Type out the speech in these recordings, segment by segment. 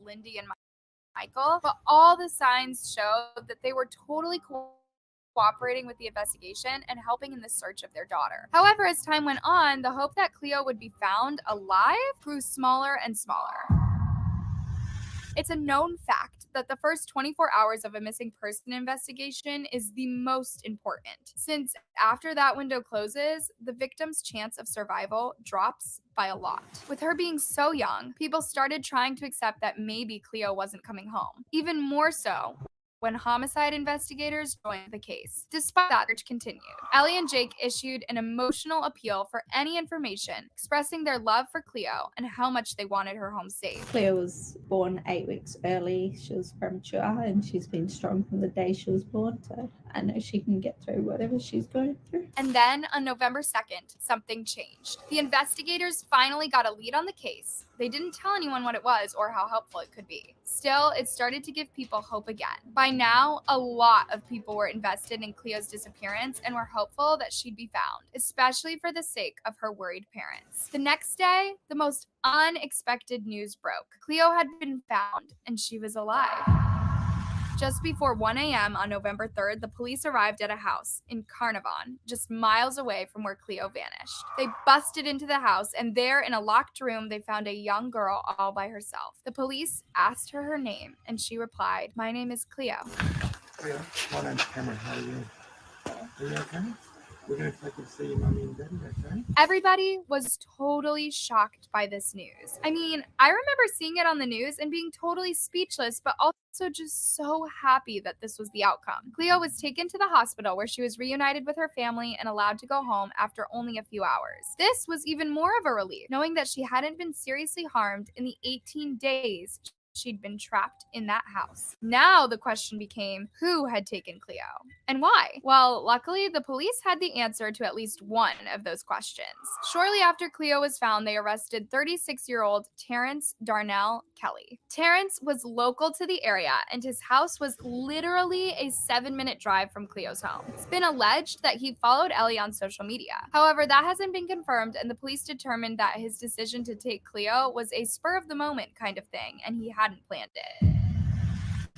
Lindy and Michael, but all the signs showed that they were totally cooperating with the investigation and helping in the search of their daughter. However, as time went on, the hope that Cleo would be found alive grew smaller and smaller. It's a known fact that the first 24 hours of a missing person investigation is the most important, since after that window closes, the victim's chance of survival drops by a lot. With her being so young, people started trying to accept that maybe Cleo wasn't coming home. Even more so when homicide investigators joined the case. Despite that, the search continued. Ellie and Jake issued an emotional appeal for any information, expressing their love for Cleo and how much they wanted her home safe. Cleo was born 8 weeks early. She was premature and she's been strong from the day she was born, so I know she can get through whatever she's going through. And then on November 2nd, something changed. The investigators finally got a lead on the case. They didn't tell anyone what it was or how helpful it could be. Still, it started to give people hope again. By now, a lot of people were invested in Cleo's disappearance and were hopeful that she'd be found, especially for the sake of her worried parents. The next day, the most unexpected news broke. Cleo had been found, and she was alive. Just before 1 a.m. on November 3rd, the police arrived at a house in Carnarvon, just miles away from where Cleo vanished. They busted into the house, and there in a locked room, they found a young girl all by herself. The police asked her name, and she replied, "My name is Cleo." Cleo, my name's Cameron. How are you? Are you okay? We're going to take you to see your mummy and daddy, okay? Everybody was totally shocked by this news. I mean, I remember seeing it on the news and being totally speechless, but also just so happy that this was the outcome. Cleo was taken to the hospital where she was reunited with her family and allowed to go home after only a few hours. This was even more of a relief, knowing that she hadn't been seriously harmed in the 18 days she'd been trapped in that house. Now the question became, who had taken Cleo? And why? Well, luckily, the police had the answer to at least one of those questions. Shortly after Cleo was found, they arrested 36-year-old Terrence Darnell Kelly. Terrence was local to the area, and his house was literally a 7-minute drive from Cleo's home. It's been alleged that he followed Ellie on social media. However, that hasn't been confirmed, and the police determined that his decision to take Cleo was a spur-of-the-moment kind of thing, and he hadn't planned it.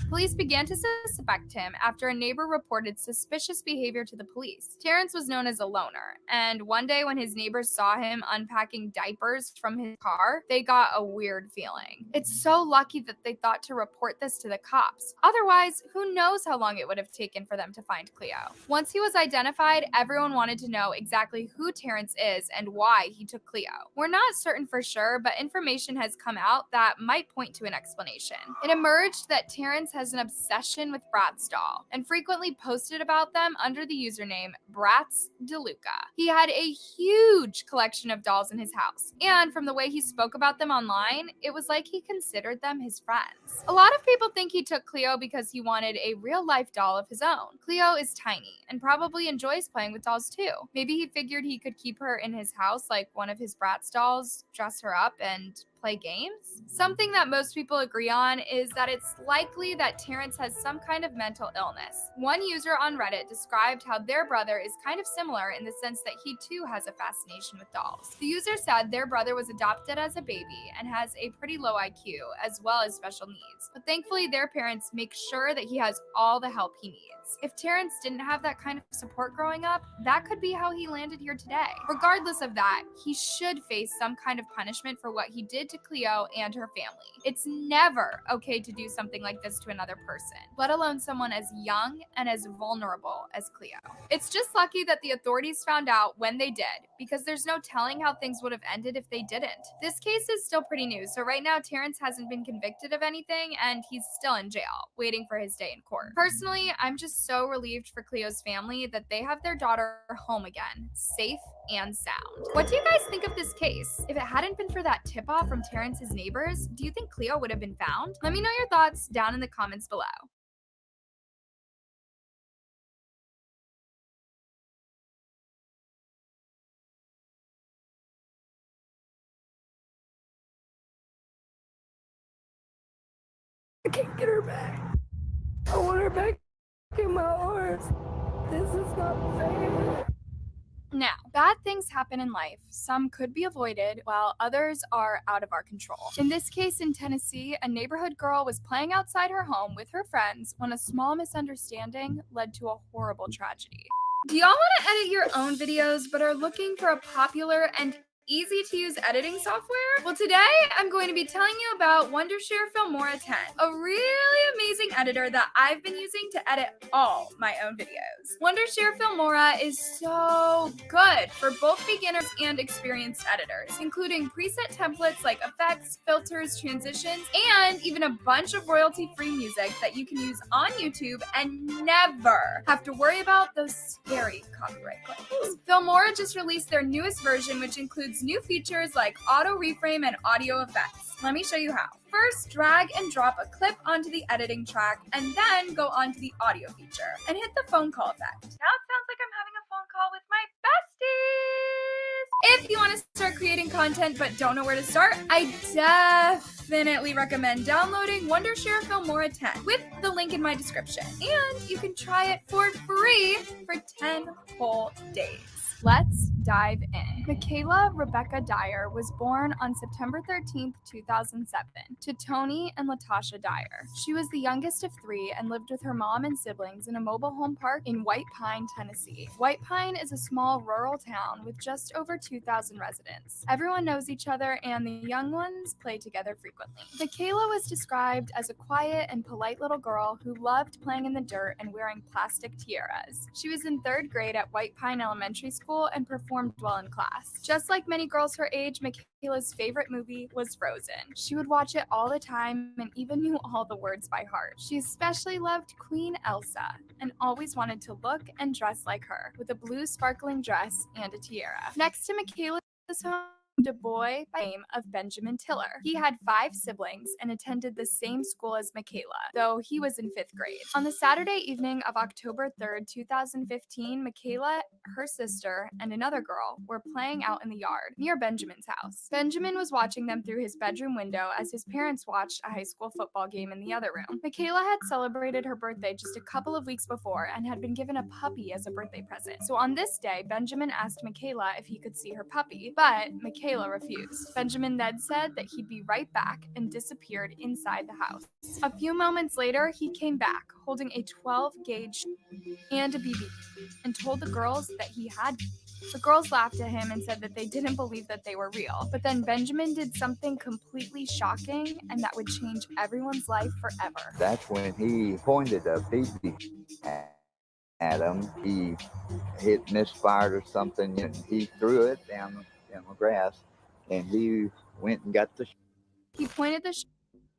Police began to suspect him after a neighbor reported suspicious behavior to the police. Terrence was known as a loner, and one day when his neighbors saw him unpacking diapers from his car, they got a weird feeling. It's so lucky that they thought to report this to the cops. Otherwise, who knows how long it would have taken for them to find Cleo. Once he was identified, everyone wanted to know exactly who Terrence is and why he took Cleo. We're not certain for sure, but information has come out that might point to an explanation. It emerged that Terrence has an obsession with Bratz doll and frequently posted about them under the username Bratz DeLuca. He had a huge collection of dolls in his house, and from the way he spoke about them online, it was like he considered them his friends. A lot of people think he took Cleo because he wanted a real-life doll of his own. Cleo is tiny and probably enjoys playing with dolls too. Maybe he figured he could keep her in his house like one of his Bratz dolls, dress her up, and play games. Something that most people agree on is that it's likely that Terrence has some kind of mental illness. One user on Reddit described how their brother is kind of similar in the sense that he too has a fascination with dolls. The user said their brother was adopted as a baby and has a pretty low IQ as well as special needs, but thankfully their parents make sure that he has all the help he needs. If Terrence didn't have that kind of support growing up, that could be how he landed here today. Regardless of that, he should face some kind of punishment for what he did to Cleo and her family. It's never okay to do something like this to another person, let alone someone as young and as vulnerable as Cleo. It's just lucky that the authorities found out when they did, because there's no telling how things would have ended if they didn't. This case is still pretty new, so right now Terrence hasn't been convicted of anything and he's still in jail, waiting for his day in court. Personally, I'm just so relieved for Cleo's family that they have their daughter home again, safe and sound. What do you guys think of this case? If it hadn't been for that tip-off from Terrence's neighbors, do you think Cleo would have been found? Let me know your thoughts down in the comments below. I can't get her back. I want her back in my arms. This is not fair. Now, bad things happen in life. Some could be avoided, while others are out of our control. In this case in Tennessee, a neighborhood girl was playing outside her home with her friends when a small misunderstanding led to a horrible tragedy. Do y'all want to edit your own videos but are looking for a popular and easy to use editing software? Well, today I'm going to be telling you about Wondershare Filmora 10, a really amazing editor that I've been using to edit all my own videos. Wondershare Filmora is so good for both beginners and experienced editors, including preset templates like effects, filters, transitions, and even a bunch of royalty-free music that you can use on YouTube and never have to worry about those scary copyright claims. Filmora just released their newest version, which includes new features like auto reframe and audio effects. Let me show you how. First, drag and drop a clip onto the editing track and then go onto the audio feature and hit the phone call effect. Now it sounds like I'm having a phone call with my besties. If you want to start creating content but don't know where to start, I definitely recommend downloading Wondershare Filmora 10 with the link in my description. And you can try it for free for 10 whole days. Let's dive in. Michaela Rebecca Dyer was born on September 13th, 2007, to Tony and Latasha Dyer. She was the youngest of 3 and lived with her mom and siblings in a mobile home park in White Pine, Tennessee. White Pine is a small rural town with just over 2,000 residents. Everyone knows each other and the young ones play together frequently. Michaela was described as a quiet and polite little girl who loved playing in the dirt and wearing plastic tiaras. She was in 3rd grade at White Pine Elementary School and performed well in class. Just like many girls her age, Michaela's favorite movie was Frozen. She would watch it all the time and even knew all the words by heart. She especially loved Queen Elsa and always wanted to look and dress like her, with a blue sparkling dress and a tiara. Next to Michaela's home, a boy by the name of Benjamin Tiller. He had 5 siblings and attended the same school as Michaela, though he was in 5th grade. On the Saturday evening of October 3rd, 2015, Michaela, her sister, and another girl were playing out in the yard near Benjamin's house. Benjamin was watching them through his bedroom window as his parents watched a high school football game in the other room. Michaela had celebrated her birthday just a couple of weeks before and had been given a puppy as a birthday present. So on this day, Benjamin asked Michaela if he could see her puppy, but Michaela refused. Benjamin then said that he'd be right back and disappeared inside the house. A few moments later, he came back holding a 12-gauge and a BB and told the girls that he had. The girls laughed at him and said that they didn't believe that they were real. But then Benjamin did something completely shocking and that would change everyone's life forever. That's when he pointed a BB at him. He hit misfired or something, and he threw it down in the grass, and he went and got the. He pointed the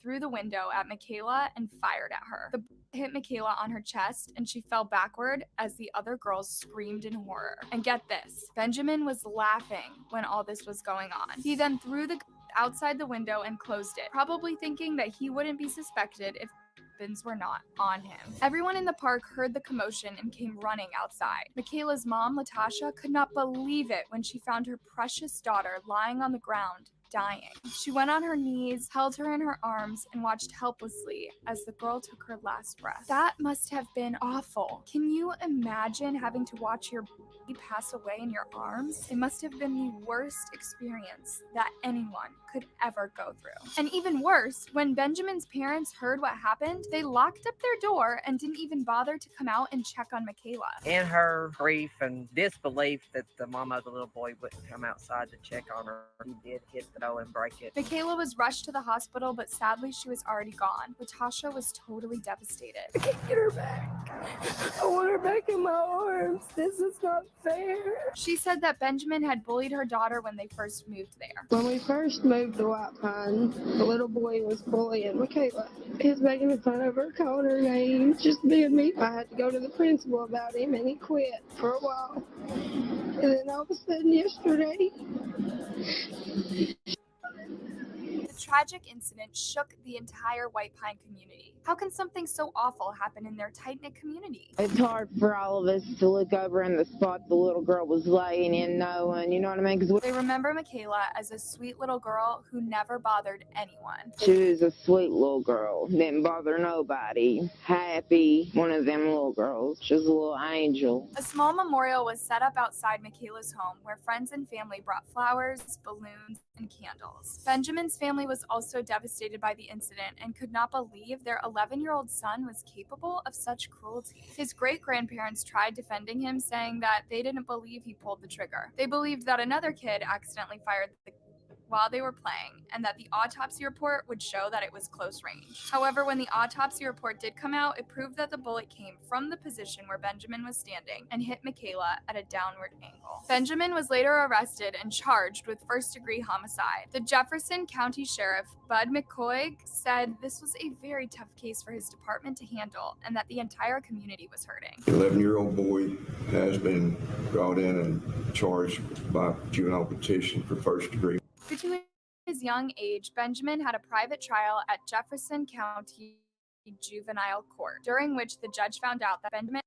through the window at Michaela and fired at her. The bullet hit Michaela on her chest and she fell backward as the other girls screamed in horror. And get this, Benjamin was laughing when all this was going on. He then threw the gun outside the window and closed it, probably thinking that he wouldn't be suspected if weapons were not on him. Everyone in the park heard the commotion and came running outside. Michaela's mom, Latasha, could not believe it when she found her precious daughter lying on the ground, dying. She went on her knees, held her in her arms, and watched helplessly as the girl took her last breath. That must have been awful. Can you imagine having to watch your baby pass away in your arms? It must have been the worst experience that anyone could ever go through. And even worse, when Benjamin's parents heard what happened, they locked up their door and didn't even bother to come out and check on Michaela. In her grief and disbelief that the mama of the little boy wouldn't come outside to check on her, he did hit the door and break it. Michaela was rushed to the hospital, but sadly she was already gone. Latasha was totally devastated. I can't get her back. I want her back in my arms. This is not fair. She said that Benjamin had bullied her daughter when they first moved there. When we first moved to White Pine, the little boy was bullying Michaela. He was making fun of her, calling her names, just being mean. I had to go to the principal about him, and he quit for a while. And then all of a sudden yesterday, The tragic incident shook the entire White Pine community. How can something so awful happen in their tight-knit community? It's hard for all of us to look over in the spot the little girl was laying in knowing, you know what I mean? Because They remember Michaela as a sweet little girl who never bothered anyone. she was a sweet little girl, didn't bother nobody, happy, one of them little girls. She was a little angel. A small memorial was set up outside Michaela's home where friends and family brought flowers, balloons, and candles. Benjamin's family was also devastated by the incident and could not believe their 11-year-old son was capable of such cruelty. His great-grandparents tried defending him, saying that they didn't believe he pulled the trigger. They believed that another kid accidentally fired the while they were playing, and that the autopsy report would show that it was close range. However, when the autopsy report did come out, it proved that the bullet came from the position where Benjamin was standing and hit Michaela at a downward angle. Benjamin was later arrested and charged with first-degree homicide. The Jefferson County Sheriff, Bud McCoy, said this was a very tough case for his department to handle and that the entire community was hurting. The 11-year-old boy has been brought in and charged by juvenile petition for first degree. Due to his young age, Benjamin had a private trial at Jefferson County Juvenile Court, during which the judge found out that Benjamin